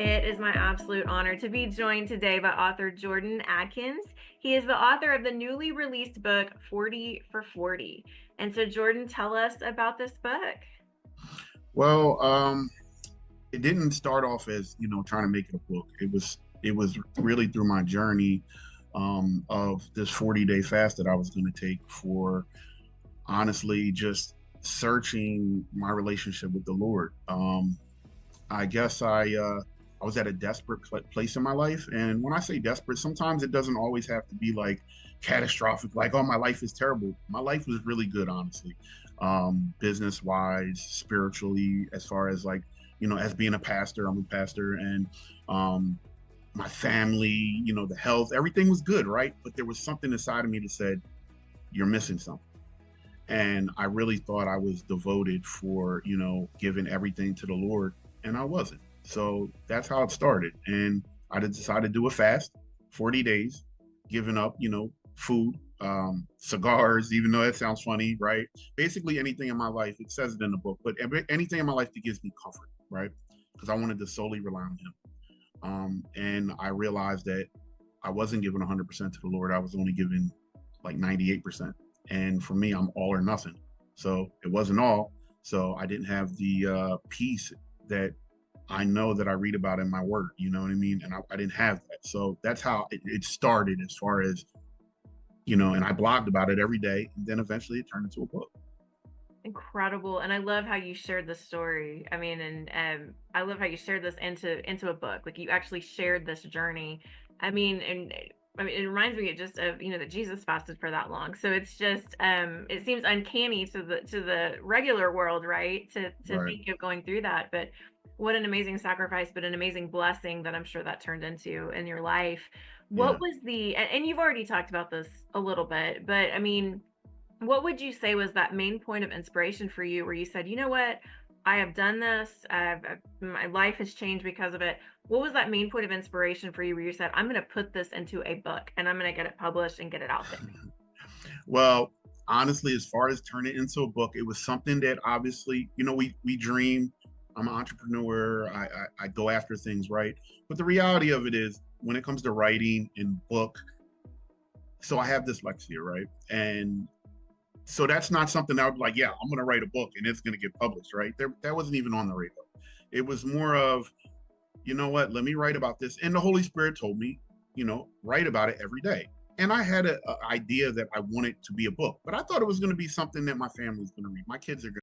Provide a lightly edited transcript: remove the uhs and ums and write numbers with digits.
It is my absolute honor to be joined today by author Jordan Atkins. He is the author of the newly released book 40 for 40. And so, Jordan, tell us about this book. Well, it didn't start off as trying to make it a book. It was really through my journey of this 40-day fast that I was going to take for honestly just searching my relationship with the Lord. I guess I was at a desperate place in my life, and when I say desperate, sometimes it doesn't always have to be like catastrophic, like oh my life is terrible. My life was really good, honestly, business wise, spiritually, as far as like as being a pastor, I'm a pastor, and um, my family, the health, everything was good, right? But there was something inside of me that said you're missing something. And I really thought I was devoted for giving everything to the Lord, and I wasn't. So that's how it started. And I decided to do a fast, 40 days, giving up food, cigars, even though that sounds funny, right? Basically anything in my life, it says it in the book, but anything in my life that gives me comfort, right? Because I wanted to solely rely on him. And I realized that I wasn't giving 100% to the Lord. I was only giving like 98%. And for me, I'm all or nothing. So it wasn't all. So I didn't have the peace that I know that I read about in my word. You know what I mean? And I didn't have that. So that's how it started as far as, and I blogged about it every day. And then eventually it turned into a book. Incredible. And I love how you shared the story. I mean, and I love how you shared this into a book. Like you actually shared this journey. I mean, and I mean, it reminds me just of, that Jesus fasted for that long. So it's just it seems uncanny to the regular world, right? To Right. think of going through that. But what an amazing sacrifice, but an amazing blessing that I'm sure that turned into in your life. What Yeah. was and you've already talked about this a little bit, but I mean, what would you say was that main point of inspiration for you where you said, you know what? I have done this. My life has changed because of it. What was that main point of inspiration for you where you said, I'm going to put this into a book and I'm going to get it published and get it out there? Well, honestly, as far as turn it into a book, it was something that obviously, we dream. I'm an entrepreneur. I go after things, right? But the reality of it is, when it comes to writing and book, so I have dyslexia, right? And so that's not something I would like. Yeah, I'm going to write a book and it's going to get published, right? That wasn't even on the radar. It was more of, you know what? Let me write about this. And the Holy Spirit told me, write about it every day. And I had an idea that I wanted to be a book, but I thought it was going to be something that my family was going to read. My kids are